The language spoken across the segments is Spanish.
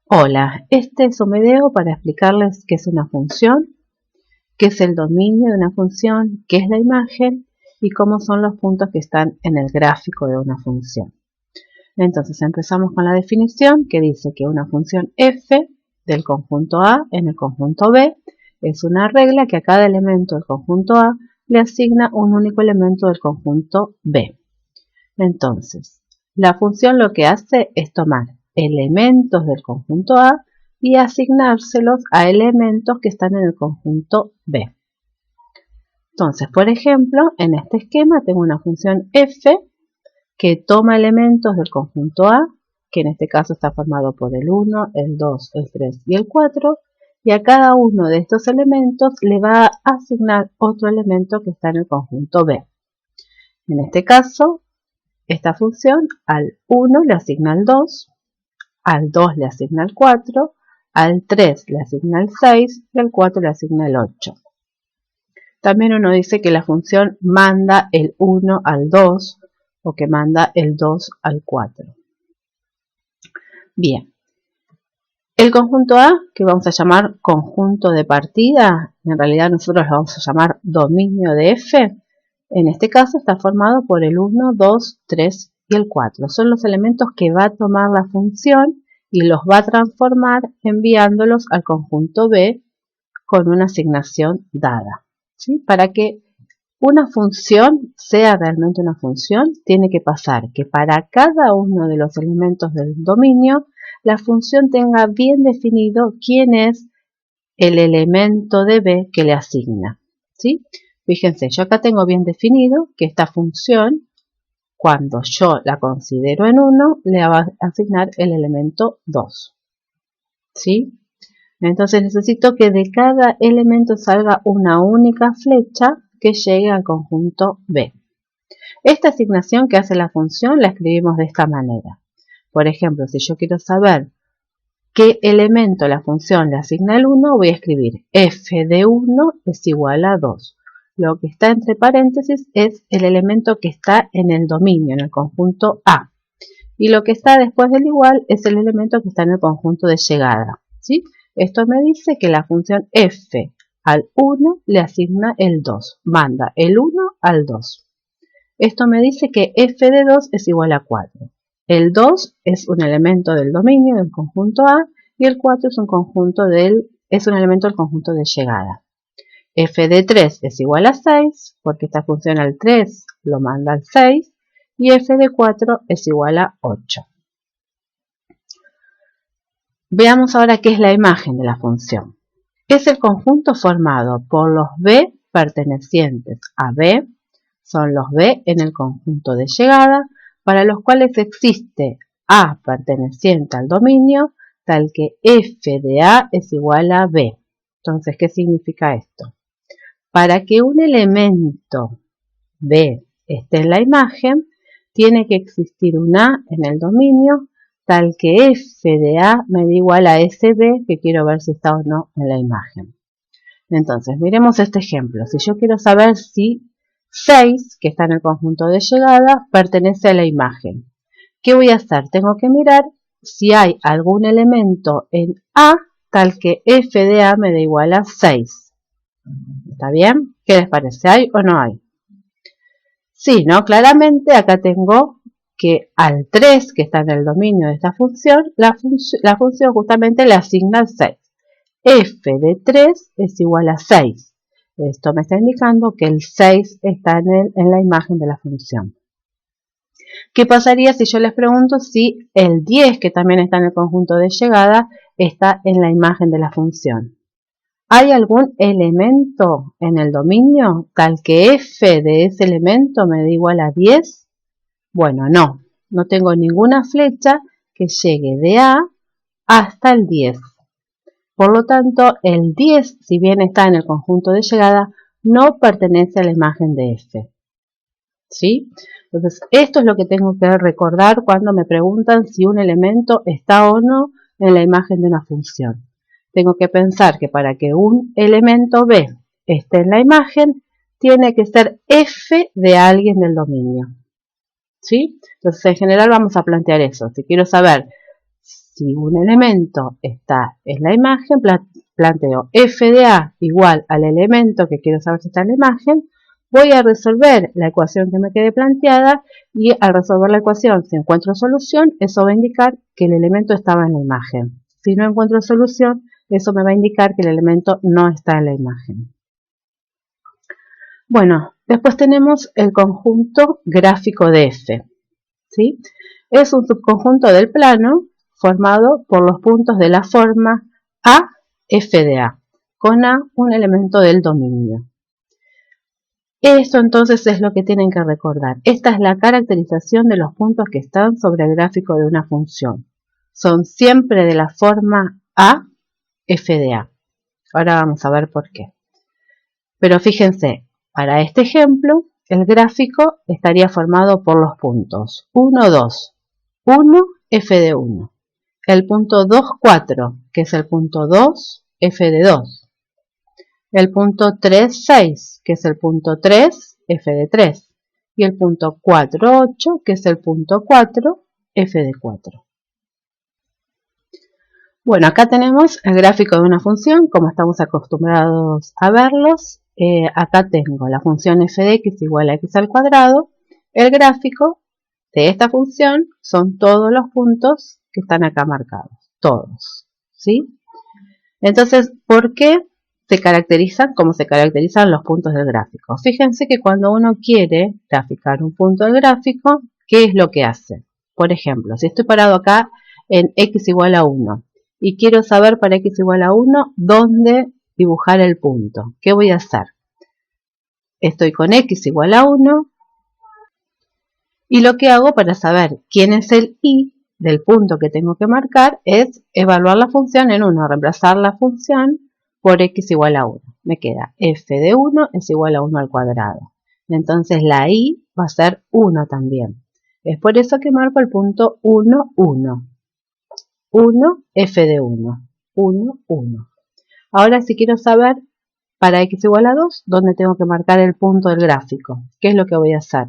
Hola, este es un video para explicarles qué es una función, qué es el dominio de una función, qué es la imagen y cómo son los puntos que están en el gráfico de una función. Entonces empezamos con la definición que dice que una función f del conjunto A en el conjunto B es una regla que a cada elemento del conjunto A le asigna un único elemento del conjunto B. Entonces, la función lo que hace es tomar elementos del conjunto A y asignárselos a elementos que están en el conjunto B. Entonces, por ejemplo, en este esquema tengo una función f que toma elementos del conjunto A, que en este caso está formado por el 1, el 2, el 3 y el 4, y a cada uno de estos elementos le va a asignar otro elemento que está en el conjunto B. En este caso, esta función al 1 le asigna el 2, al 2 le asigna el 4, al 3 le asigna el 6 y al 4 le asigna el 8. También uno dice que la función manda el 1 al 2 o que manda el 2 al 4. Bien, el conjunto A, que vamos a llamar conjunto de partida, en realidad nosotros lo vamos a llamar dominio de f, en este caso está formado por el 1, 2, 3 y el 4. Son los elementos que va a tomar la función y los va a transformar enviándolos al conjunto B con una asignación dada. ¿Sí? Para que una función sea realmente una función, tiene que pasar que para cada uno de los elementos del dominio, la función tenga bien definido quién es el elemento de B que le asigna. ¿Sí? Fíjense, yo acá tengo bien definido que esta función, cuando yo la considero en 1, le va a asignar el elemento 2. ¿Sí? Entonces necesito que de cada elemento salga una única flecha que llegue al conjunto B. Esta asignación que hace la función la escribimos de esta manera. Por ejemplo, si yo quiero saber qué elemento la función le asigna el 1, voy a escribir f de 1 es igual a 2. Lo que está entre paréntesis es el elemento que está en el dominio, en el conjunto A. Y lo que está después del igual es el elemento que está en el conjunto de llegada. ¿Sí? Esto me dice que la función f al 1 le asigna el 2. Manda el 1 al 2. Esto me dice que f de 2 es igual a 4. El 2 es un elemento del dominio del conjunto A y el 4 es un elemento del conjunto de llegada. F de 3 es igual a 6, porque esta función al 3 lo manda al 6, y f de 4 es igual a 8. Veamos ahora qué es la imagen de la función. Es el conjunto formado por los B pertenecientes a B, son los B en el conjunto de llegada, para los cuales existe A perteneciente al dominio, tal que f de A es igual a B. Entonces, ¿qué significa esto? Para que un elemento B esté en la imagen, tiene que existir un A en el dominio, tal que f de A me da igual a sb, que quiero ver si está o no en la imagen. Entonces, miremos este ejemplo. Si yo quiero saber si 6, que está en el conjunto de llegada, pertenece a la imagen, ¿qué voy a hacer? Tengo que mirar si hay algún elemento en A, tal que f de A me da igual a 6. ¿Está bien? ¿Qué les parece? ¿Hay o no hay? Sí, ¿no? Claramente acá tengo que al 3, que está en el dominio de esta función, la función justamente le asigna el 6. f de 3 es igual a 6. Esto me está indicando que el 6 está en la imagen de la función. ¿Qué pasaría si yo les pregunto si el 10, que también está en el conjunto de llegada, está en la imagen de la función? ¿Hay algún elemento en el dominio tal que f de ese elemento me da igual a 10? Bueno, no tengo ninguna flecha que llegue de A hasta el 10. Por lo tanto, el 10, si bien está en el conjunto de llegada, no pertenece a la imagen de f. ¿Sí? Entonces, esto es lo que tengo que recordar cuando me preguntan si un elemento está o no en la imagen de una función. Tengo que pensar que para que un elemento B esté en la imagen, tiene que ser f de alguien del dominio. ¿Sí? Entonces, en general vamos a plantear eso. Si quiero saber si un elemento está en la imagen, planteo f de a igual al elemento que quiero saber si está en la imagen, voy a resolver la ecuación que me quede planteada y al resolver la ecuación, si encuentro solución, eso va a indicar que el elemento estaba en la imagen. Si no encuentro solución, eso me va a indicar que el elemento no está en la imagen. Bueno, después tenemos el conjunto gráfico de f, ¿sí? Es un subconjunto del plano formado por los puntos de la forma A, f de A, con A un elemento del dominio. Esto entonces es lo que tienen que recordar. Esta es la caracterización de los puntos que están sobre el gráfico de una función. Son siempre de la forma A, f de A. Ahora vamos a ver por qué. Pero fíjense, para este ejemplo, el gráfico estaría formado por los puntos 1, 2, 1, f de 1. El punto 2, 4, que es el punto 2, f de 2. El punto 3, 6, que es el punto 3, f de 3. Y el punto 4, 8, que es el punto 4, f de 4. Bueno, acá tenemos el gráfico de una función, como estamos acostumbrados a verlos. Acá tengo la función f de x igual a x al cuadrado. El gráfico de esta función son todos los puntos que están acá marcados, todos, ¿sí? Entonces, ¿por qué se caracterizan como se caracterizan los puntos del gráfico? Fíjense que cuando uno quiere graficar un punto del gráfico, ¿qué es lo que hace? Por ejemplo, si estoy parado acá en x igual a 1 y quiero saber para x igual a 1 dónde dibujar el punto, ¿qué voy a hacer? Estoy con x igual a 1 y lo que hago para saber quién es el y del punto que tengo que marcar es evaluar la función en 1, reemplazar la función por x igual a 1. Me queda f de 1 es igual a 1 al cuadrado. Entonces la y va a ser 1 también. Es por eso que marco el punto 1, 1. 1, f de 1. 1, 1. Ahora si quiero saber para x igual a 2, ¿dónde tengo que marcar el punto del gráfico? ¿Qué es lo que voy a hacer?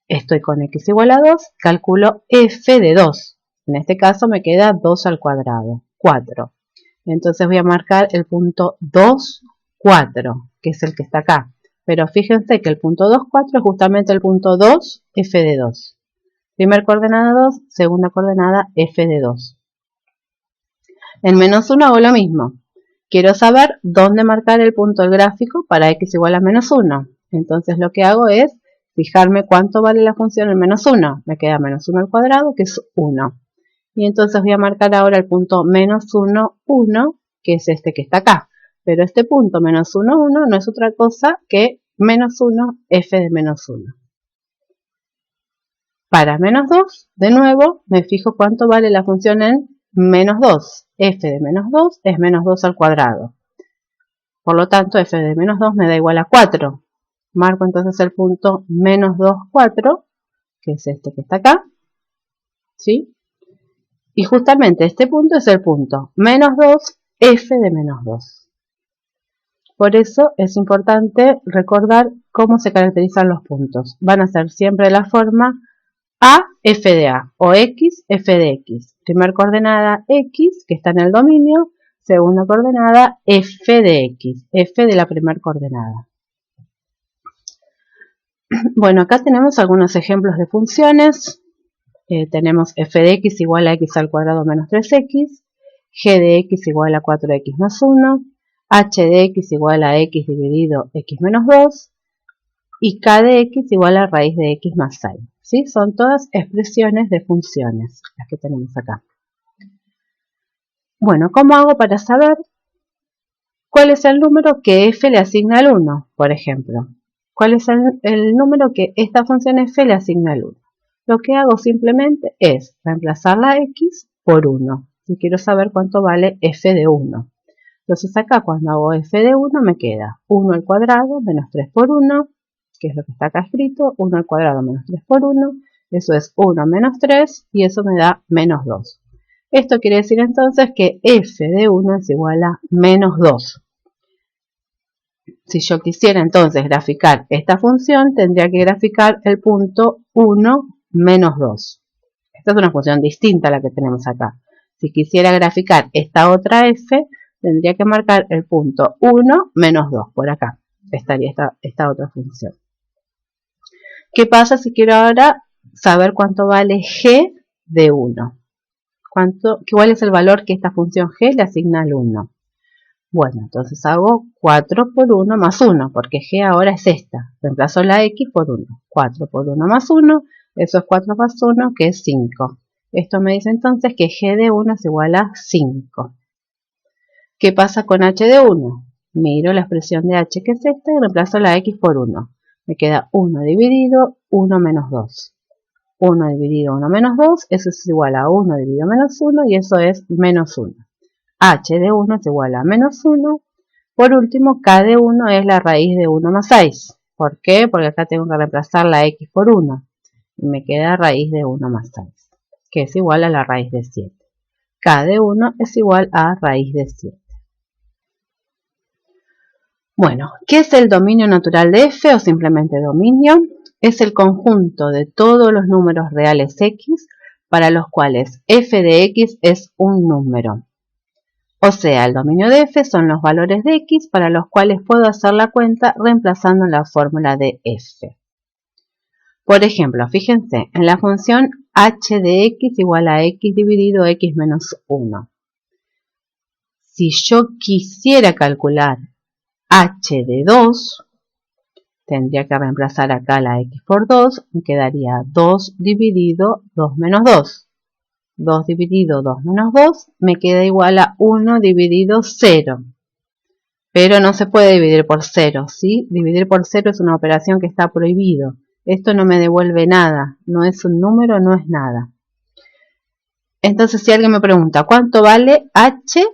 Estoy con x igual a 2, calculo f de 2. En este caso me queda 2 al cuadrado, 4. Entonces voy a marcar el punto 2, 4, que es el que está acá. Pero fíjense que el punto 2, 4 es justamente el punto 2, f de 2. Primer coordenada 2, segunda coordenada f de 2. En menos 1 hago lo mismo. Quiero saber dónde marcar el punto del gráfico para x igual a menos 1. Entonces lo que hago es fijarme cuánto vale la función en menos 1. Me queda menos 1 al cuadrado, que es 1. Y entonces voy a marcar ahora el punto menos 1, 1, que es este que está acá. Pero este punto menos 1, 1 no es otra cosa que menos 1, f de menos 1. Para menos 2, de nuevo, me fijo cuánto vale la función en menos 2. F de menos 2 es menos 2 al cuadrado. Por lo tanto, f de menos 2 me da igual a 4. Marco entonces el punto menos 2, 4, que es este que está acá. ¿Sí? Y justamente este punto es el punto menos 2, f de menos 2. Por eso es importante recordar cómo se caracterizan los puntos. Van a ser siempre de la forma A, f de A, o x, f de x. Primer coordenada x, que está en el dominio. Segunda coordenada, f de x, f de la primer coordenada. Bueno, acá tenemos algunos ejemplos de funciones. Tenemos f de x igual a x al cuadrado menos 3x, g de x igual a 4x más 1, h de x igual a x dividido x menos 2, y k de x igual a raíz de x más 6. ¿Sí? Son todas expresiones de funciones las que tenemos acá. Bueno, ¿cómo hago para saber cuál es el número que f le asigna al 1, por ejemplo? ¿Cuál es el número que esta función f le asigna al 1? Lo que hago simplemente es reemplazar la x por 1. Si quiero saber cuánto vale f de 1. Entonces acá cuando hago f de 1 me queda 1 al cuadrado menos 3 por 1, que es lo que está acá escrito, 1 al cuadrado menos 3 por 1, eso es 1 menos 3 y eso me da menos 2. Esto quiere decir entonces que f de 1 es igual a menos 2. Si yo quisiera entonces graficar esta función, tendría que graficar el punto 1 menos 2. Esta es una función distinta a la que tenemos acá. Si quisiera graficar esta otra f, tendría que marcar el punto 1 menos 2. Por acá estaría esta otra función. ¿Qué pasa si quiero ahora saber cuánto vale g de 1? ¿Cuál es el valor que esta función g le asigna al 1? Bueno, entonces hago 4 por 1 más 1, porque g ahora es esta. Reemplazo la x por 1. 4 por 1 más 1, eso es 4 más 1, que es 5. Esto me dice entonces que g de 1 es igual a 5. ¿Qué pasa con h de 1? Miro la expresión de h, que es esta, y reemplazo la x por 1. Me queda 1 dividido 1 menos 2. 1 dividido 1 menos 2, eso es igual a 1 dividido menos 1, y eso es menos 1. H de 1 es igual a menos 1. Por último, k de 1 es la raíz de 1 más 6. ¿Por qué? Porque acá tengo que reemplazar la x por 1. Y me queda raíz de 1 más 6, que es igual a la raíz de 7. K de 1 es igual a raíz de 7. Bueno, ¿qué es el dominio natural de f o simplemente dominio? Es el conjunto de todos los números reales x para los cuales f de x es un número. O sea, el dominio de f son los valores de x para los cuales puedo hacer la cuenta reemplazando la fórmula de f. Por ejemplo, fíjense, en la función h de x igual a x dividido x menos 1. Si yo quisiera calcular h de 2, tendría que reemplazar acá la x por 2, me quedaría 2 dividido 2 menos 2. 2 dividido 2 menos 2 me queda igual a 1 dividido 0. Pero no se puede dividir por 0, ¿sí? Dividir por 0 es una operación que está prohibido. Esto no me devuelve nada, no es un número, no es nada. Entonces, si alguien me pregunta, ¿cuánto vale h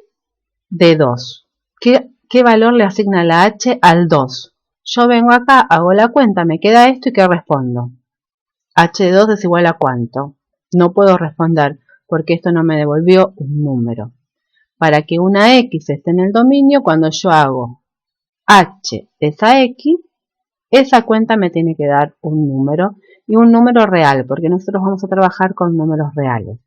de 2? ¿Qué valor le asigna la h al 2? Yo vengo acá, hago la cuenta, me queda esto y ¿qué respondo? H de 2 es igual a ¿cuánto? No puedo responder porque esto no me devolvió un número. Para que una x esté en el dominio, cuando yo hago h de esa x, esa cuenta me tiene que dar un número y un número real, porque nosotros vamos a trabajar con números reales.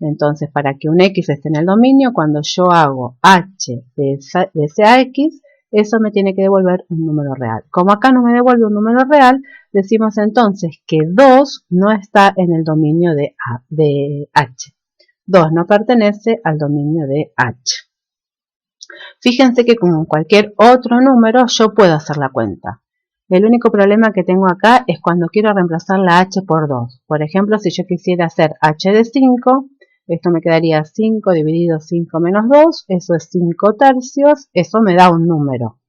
Entonces, para que un x esté en el dominio, cuando yo hago h de esa x, eso me tiene que devolver un número real. Como acá no me devuelve un número real, decimos entonces que 2 no está en el dominio de h. 2 no pertenece al dominio de h. Fíjense que como cualquier otro número yo puedo hacer la cuenta. El único problema que tengo acá es cuando quiero reemplazar la h por 2. Por ejemplo, si yo quisiera hacer h de 5, esto me quedaría 5 dividido 5 menos 2, eso es 5 tercios, eso me da un número.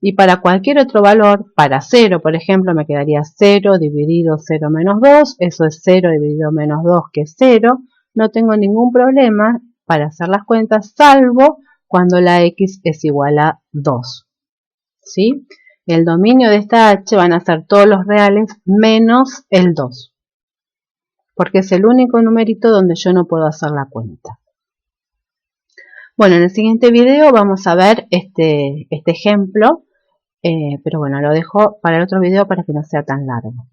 Y para cualquier otro valor, para 0, por ejemplo, me quedaría 0 dividido 0 menos 2, eso es 0 dividido menos 2, que es 0. No tengo ningún problema para hacer las cuentas, salvo cuando la x es igual a 2. ¿Sí? El dominio de esta h van a ser todos los reales menos el 2. Porque es el único numerito donde yo no puedo hacer la cuenta. Bueno, en el siguiente video vamos a ver este ejemplo, pero bueno, lo dejo para el otro video para que no sea tan largo.